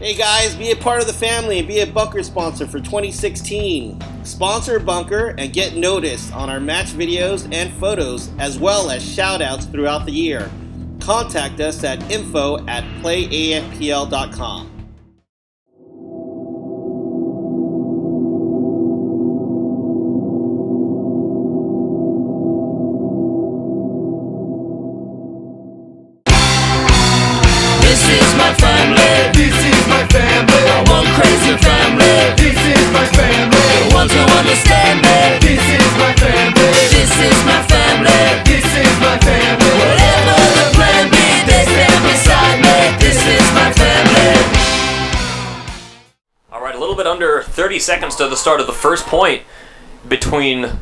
Hey guys, be a part of the family and be a Bunker sponsor for 2016. Sponsor Bunker and get noticed on our match videos and photos, as well as shoutouts throughout the year. Contact us at info@playafpl.com. This is my family. This is my family. One crazy family. This is my family. The ones who understand me. This is my family. This is my family. This is my family. Whatever the plan be, they stand beside me. This is my family. Alright, a little bit under 30 seconds to the start of the first point between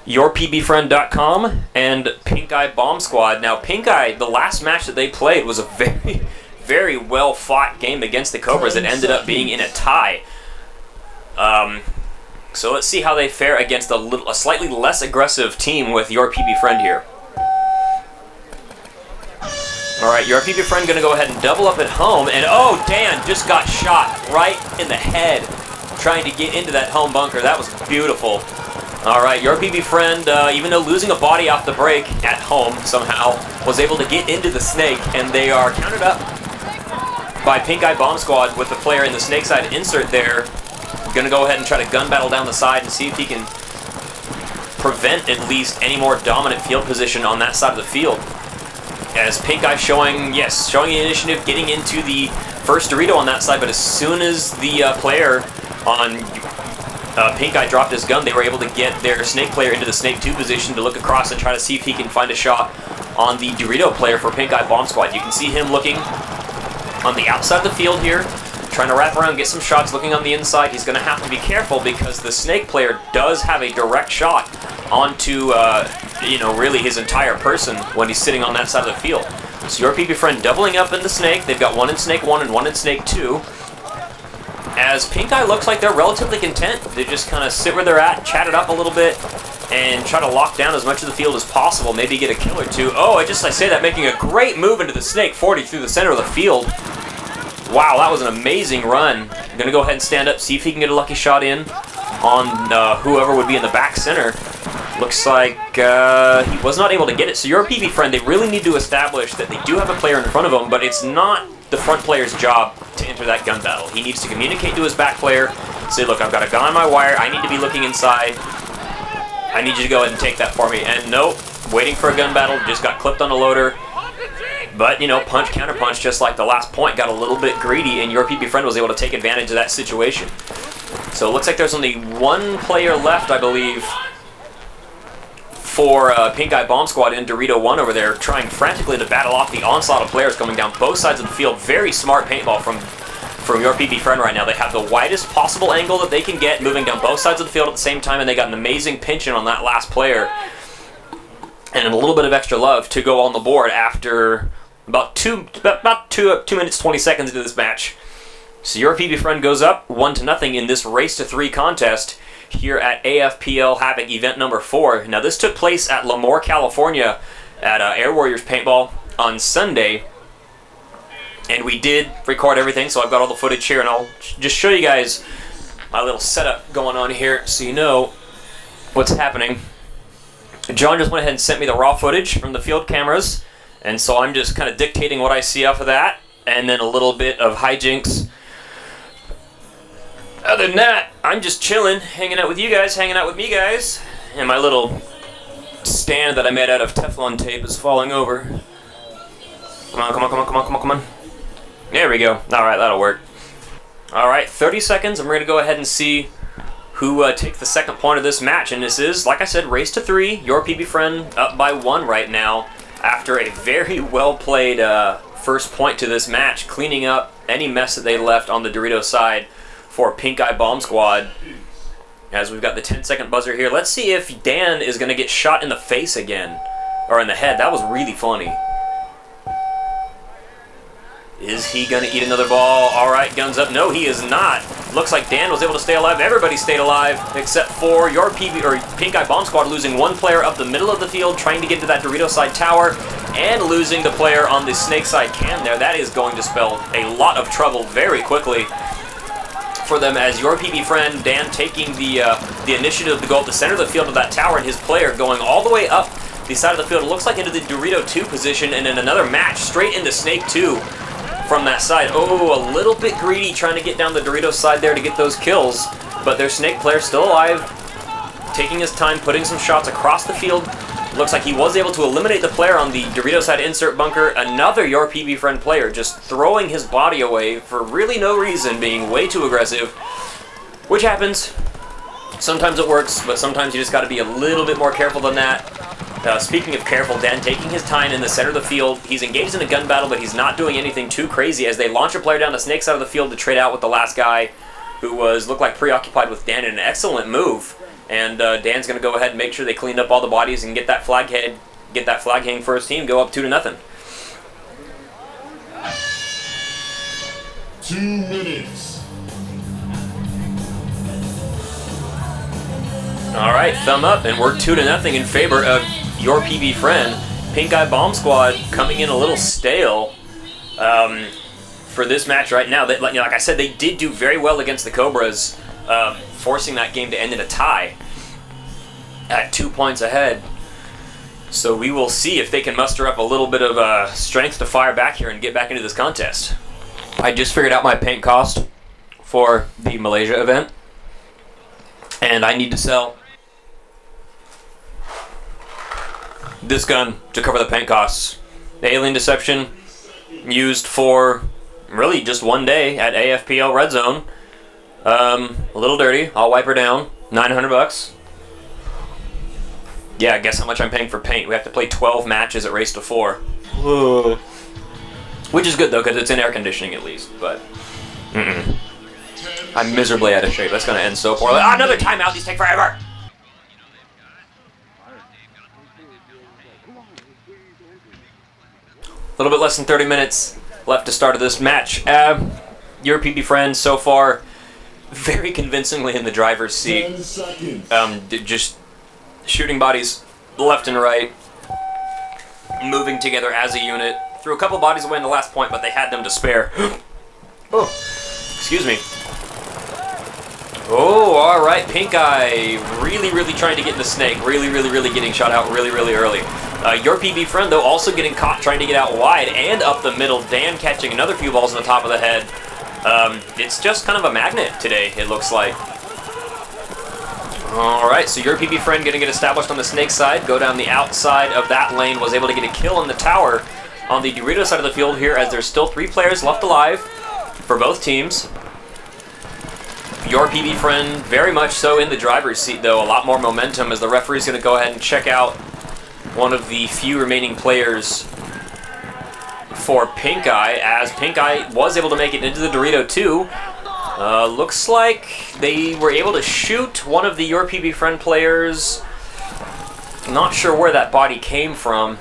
yourpbfriend.com and Pink Eye Bomb Squad. Now, Pink Eye, the last match that they played was a very, very well fought game against the Cobras that ended up being in a tie. So let's see how they fare against a slightly less aggressive team with Your PB Friend here. Alright, Your PB Friend going to go ahead and double up at home, and oh, Dan just got shot right in the head trying to get into that home bunker. That was beautiful. Alright, Your PB Friend, even though losing a body off the break at home somehow, was able to get into the snake, and they are countered up by Pink Eye Bomb Squad with the player in the snake side insert there. Gonna go ahead and try to gun battle down the side and see if he can prevent at least any more dominant field position on that side of the field. As Pink Eye showing the initiative, getting into the first Dorito on that side, but as soon as the player on Pink Eye dropped his gun, they were able to get their snake player into the snake 2 position to look across and try to see if he can find a shot on the Dorito player for Pink Eye Bomb Squad. You can see him looking on the outside of the field here, trying to wrap around, get some shots, looking on the inside. He's going to have to be careful because the snake player does have a direct shot onto, really his entire person when he's sitting on that side of the field. So Your PB Friend doubling up in the snake. They've got one in snake 1 and one in snake 2. As Pink Eye looks like they're relatively content. They just kind of sit where they're at, chat it up a little bit, and try to lock down as much of the field as possible. Maybe get a kill or two. Oh, I say that, making a great move into the snake 40 through the center of the field. Wow, that was an amazing run. I'm going to go ahead and stand up, see if he can get a lucky shot in on whoever would be in the back center. Looks like he was not able to get it. So Your PB Friend, they really need to establish that they do have a player in front of them, but it's not the front player's job to enter that gun battle. He needs to communicate to his back player, say, look, I've got a gun on my wire, I need to be looking inside, I need you to go ahead and take that for me. And nope, waiting for a gun battle, just got clipped on a loader. But, punch, counter punch, just like the last point, got a little bit greedy, and Your PB Friend was able to take advantage of that situation. So it looks like there's only one player left, I believe, for Pink Eye Bomb Squad and Dorito 1 over there, trying frantically to battle off the onslaught of players coming down both sides of the field. Very smart paintball from Your PB Friend right now. They have the widest possible angle that they can get, moving down both sides of the field at the same time, and they got an amazing pinch in on that last player. And a little bit of extra love to go on the board after about 2 minutes 20 seconds into this match. So Your PB Friend goes up 1-0 in this race to 3 contest here at AFPL HAVOC event number 4. Now this took place at Lemoore, California at Air Warriors Paintball on Sunday. And we did record everything, so I've got all the footage here, and I'll just show you guys my little setup going on here so you know what's happening. John just went ahead and sent me the raw footage from the field cameras, and so I'm just kind of dictating what I see off of that, and then a little bit of hijinks. Other than that, I'm just chilling, hanging out with you guys, hanging out with me guys, and my little stand that I made out of Teflon tape is falling over. Come on, come on, come on, come on, come on, come on. There we go. Alright, that'll work. Alright, 30 seconds, and we're going to go ahead and see who takes the second point of this match. And this is, like I said, race to 3. Your PB Friend up by 1 right now after a very well-played first point to this match, cleaning up any mess that they left on the Dorito side for Pink Eye Bomb Squad. As we've got the 10-second buzzer here. Let's see if Dan is going to get shot in the face again. Or in the head. That was really funny. Is he going to eat another ball? Alright, guns up. No, he is not. Looks like Dan was able to stay alive. Everybody stayed alive except for your Pink Eye Bomb Squad losing one player up the middle of the field trying to get to that Dorito side tower. and losing the player on the snake side cam there. That is going to spell a lot of trouble very quickly for them, as your PB friend Dan taking the initiative to go up the center of the field of that tower, and his player going all the way up the side of the field. It looks like into the Dorito 2 position, and in another match straight into Snake 2 from that side. Oh, a little bit greedy trying to get down the Dorito side there to get those kills, but their Snake player still alive, taking his time, putting some shots across the field. Looks like he was able to eliminate the player on the Dorito side insert bunker. Another your PB friend player just throwing his body away for really no reason, being way too aggressive, which happens. Sometimes it works, but sometimes you just got to be a little bit more careful than that. Speaking of careful, Dan taking his time in the center of the field. He's engaged in a gun battle, but he's not doing anything too crazy as they launch a player down the snake side of the field to trade out with the last guy who looked like preoccupied with Dan in an excellent move. And Dan's going to go ahead and make sure they cleaned up all the bodies and get that flag hang for his team, go up 2-0. 2 minutes. All right, thumb up, and we're 2-0 in favor of your PB friend. Pink Eye Bomb Squad coming in a little stale for this match right now. Like I said, they did do very well against the Cobras, forcing that game to end in a tie at 2 points ahead. So we will see if they can muster up a little bit of strength to fire back here and get back into this contest. I just figured out my paint cost for the Malaysia event, and I need to sell this gun to cover the paint costs. The Alien Deception used for really just one day at AFPL Red Zone. A little dirty. I'll wipe her down. $900. Yeah, guess how much I'm paying for paint. We have to play 12 matches at Race to 4. Whoa. Which is good though, because it's in air conditioning at least. But I'm miserably out of shape. That's going to end so poorly. Another timeout. These take forever. A little bit less than 30 minutes left to start of this match. Your PB friend so far very convincingly in the driver's seat. 10 seconds. Just shooting bodies left and right, moving together as a unit. Threw a couple bodies away in the last point, but they had them to spare. Oh, excuse me. Oh, all right, Pink Eye really trying to get in the snake. Really getting shot out really early. Your PB friend, though, also getting caught trying to get out wide and up the middle. Dan catching another few balls on the top of the head. It's just kind of a magnet today, it looks like. All right, so your PB friend going to get established on the snake side, go down the outside of that lane, was able to get a kill on the tower on the Dorito side of the field here, as there's still 3 players left alive for both teams. Your PB friend very much so in the driver's seat, though. A lot more momentum as the referee's going to go ahead and check out one of the few remaining players for Pink Eye, as Pink Eye was able to make it into the Dorito 2. Looks like they were able to shoot one of the Your PB friend players. Not sure where that body came from.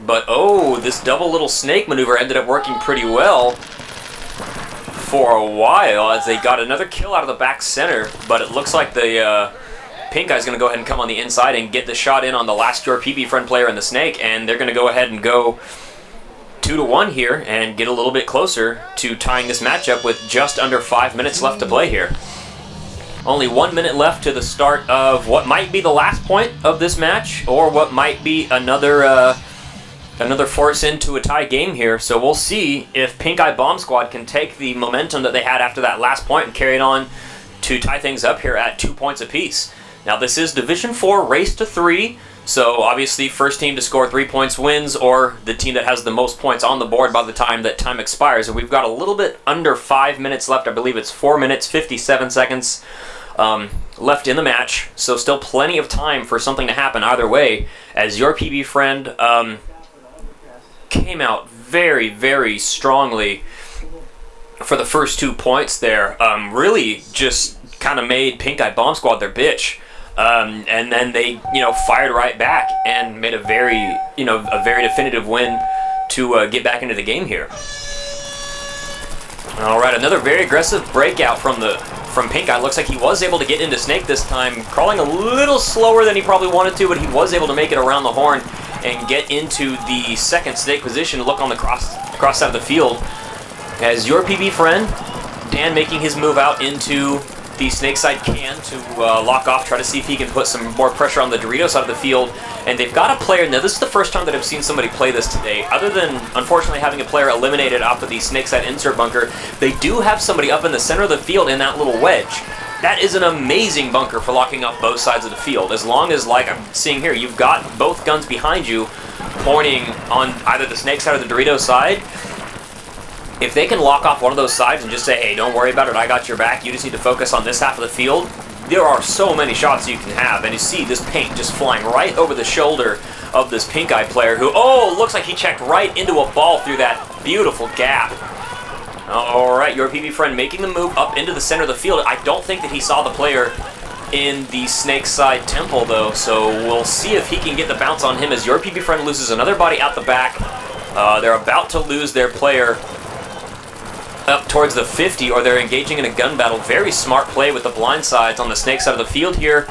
But oh, this double little snake maneuver ended up working pretty well for a while, as they got another kill out of the back center. But it looks like the Pink Eye's going to go ahead and come on the inside and get the shot in on the last Your PB friend player in the snake, and they're going to go ahead and go 2-1 here and get a little bit closer to tying this matchup with just under 5 minutes left to play here. Only 1 minute left to the start of what might be the last point of this match, or what might be another force into a tie game here. So we'll see if Pink Eye Bomb Squad can take the momentum that they had after that last point and carry it on to tie things up here at 2 points apiece. Now this is Division 4 Race to 3, so obviously first team to score 3 points wins, or the team that has the most points on the board by the time that time expires. And we've got a little bit under 5 minutes left. I believe it's 4 minutes 57 seconds left in the match, so still plenty of time for something to happen either way, as your PB friend came out very strongly for the first 2 points there. Really just kind of made Pink Eye Bomb Squad their bitch. And then they, fired right back and made a very definitive win to get back into the game here. All right, another very aggressive breakout from Pink Eye. Looks like he was able to get into Snake this time, crawling a little slower than he probably wanted to, but he was able to make it around the horn and get into the second snake position. Look on the cross side of the field as your PB friend, Dan, making his move out into the snake side can to lock off, try to see if he can put some more pressure on the Dorito side of the field. And they've got a player, now this is the first time that I've seen somebody play this today, other than unfortunately having a player eliminated off of the snake side insert bunker, they do have somebody up in the center of the field in that little wedge. That is an amazing bunker for locking up both sides of the field. As long as, like I'm seeing here, you've got both guns behind you pointing on either the snake side or the Dorito side. If they can lock off one of those sides and just say, hey, don't worry about it, I got your back, you just need to focus on this half of the field, there are so many shots you can have. And you see this paint just flying right over the shoulder of this pink eye player who, oh, looks like he checked right into a ball through that beautiful gap. All right, your PB friend making the move up into the center of the field. I don't think that he saw the player in the snake side temple, though, so we'll see if he can get the bounce on him as your PB friend loses another body out the back. They're about to lose their player up towards the 50, or they're engaging in a gun battle. Very smart play with the blind sides on the snake side of the field here.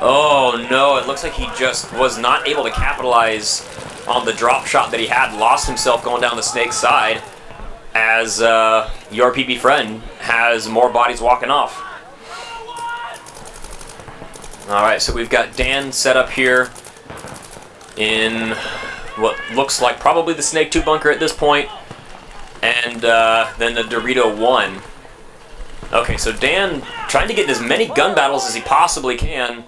Oh no, it looks like he just was not able to capitalize on the drop shot that he had, lost himself going down the snake side as your PB friend has more bodies walking off. Alright, so we've got Dan set up here in what looks like probably the Snake 2 bunker at this point. And then the Dorito 1. Okay, so Dan trying to get as many gun battles as he possibly can,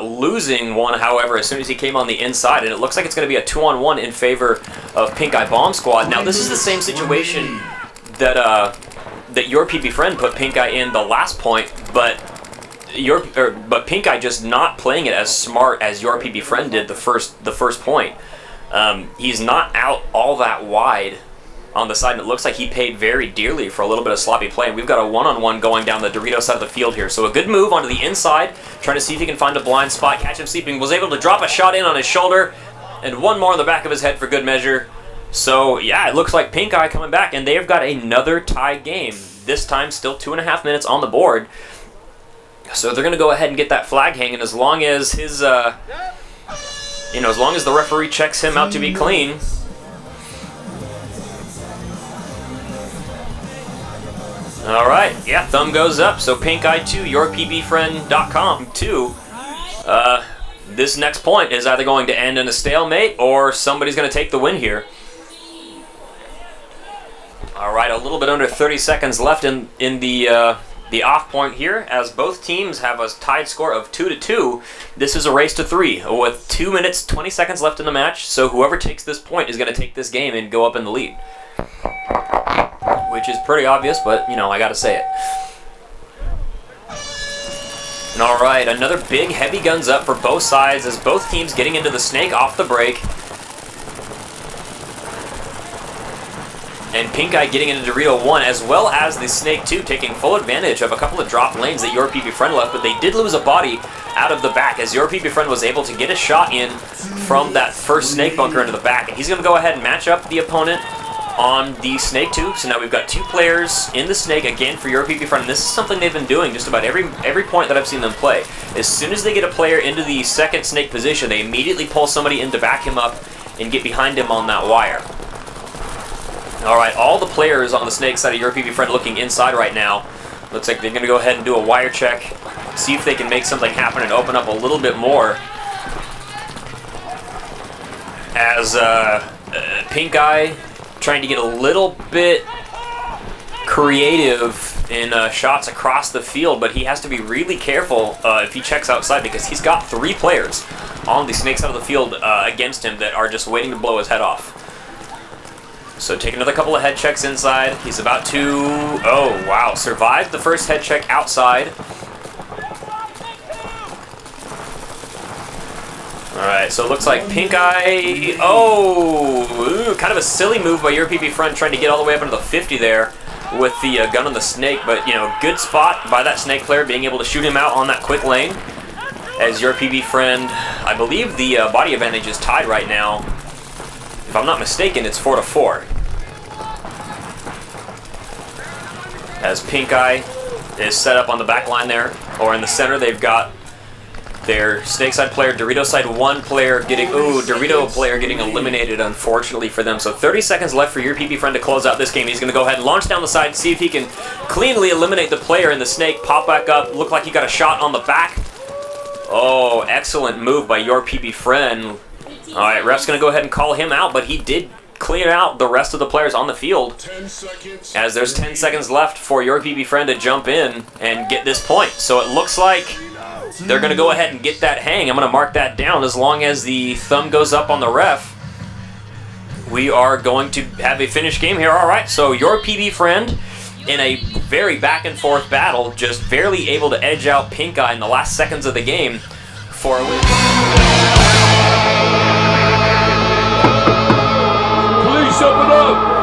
losing one, however, as soon as he came on the inside, and it looks like it's going to be a 2-on-1 in favor of Pink Eye Bomb Squad. Now, this is the same situation that that your PB friend put Pink Eye in the last point, but Pink Eye just not playing it as smart as your PB friend did the first point. He's not out all that wide on the side, and it looks like he paid very dearly for a little bit of sloppy play. And we've got a one-on-one going down the Dorito side of the field here. So a good move onto the inside, trying to see if he can find a blind spot, catch him sleeping. Was able to drop a shot in on his shoulder, and one more on the back of his head for good measure. So yeah, it looks like Pink Eye coming back, and they've got another tie game. This time still 2.5 minutes on the board. So they're going to go ahead and get that flag hanging as long as his, as long as the referee checks him out to be clean. All right, yeah, thumb goes up. So Pink Eye 2, yourpbfriend.com 2. This next point is either going to end in a stalemate or somebody's going to take the win here. All right, a little bit under 30 seconds left in the off point here, as both teams have a tied score of 2-2. This is a race to 3 with 2 minutes 20 seconds left in the match. So whoever takes this point is going to take this game and go up in the lead. Which is pretty obvious, but, I gotta say it. And alright, another big heavy guns up for both sides as both teams getting into the snake off the break. And Pink Eye getting into Dorito 1, as well as the Snake 2 taking full advantage of a couple of drop lanes that your PB friend left, but they did lose a body out of the back as your PB friend was able to get a shot in from that first snake bunker into the back. And he's going to go ahead and match up the opponent on the Snake 2. So now we've got 2 players in the Snake again for your PB friend. And this is something they've been doing just about every point that I've seen them play. As soon as they get a player into the second Snake position, they immediately pull somebody in to back him up and get behind him on that wire. Alright, all the players on the Snake side of your PB friend looking inside right now. Looks like they're going to go ahead and do a wire check, see if they can make something happen and open up a little bit more. As Pink Eye trying to get a little bit creative in shots across the field, but he has to be really careful if he checks outside, because he's got 3 players on the Snake side of the field against him that are just waiting to blow his head off. So take another couple of head checks inside. He's about to, oh wow, survived the first head check outside. Alright, so it looks like Pink Eye, kind of a silly move by your PB friend trying to get all the way up into the 50 there with the gun on the Snake, but good spot by that Snake player being able to shoot him out on that quick lane. As your PB friend, I believe the body advantage is tied right now. If I'm not mistaken, it's 4-4. As Pink Eye is set up on the back line there, or in the center, they've got there. Snake side player, Dorito side 1 player getting, ooh, Dorito player getting eliminated, unfortunately for them. So 30 seconds left for your PP friend to close out this game. He's going to go ahead and launch down the side and see if he can cleanly eliminate the player in the snake. Pop back up. Look like he got a shot on the back. Oh, excellent move by your PP friend. All right, ref's going to go ahead and call him out, but he did clear out the rest of the players on the field. 10 seconds. As there's 10 seconds left for your PP friend to jump in and get this point. So it looks like they're going to go ahead and get that hang. I'm going to mark that down. As long as the thumb goes up on the ref, we are going to have a finished game here. All right, so your PB friend in a very back and forth battle, just barely able to edge out Pink Eye in the last seconds of the game for a win. Please open up.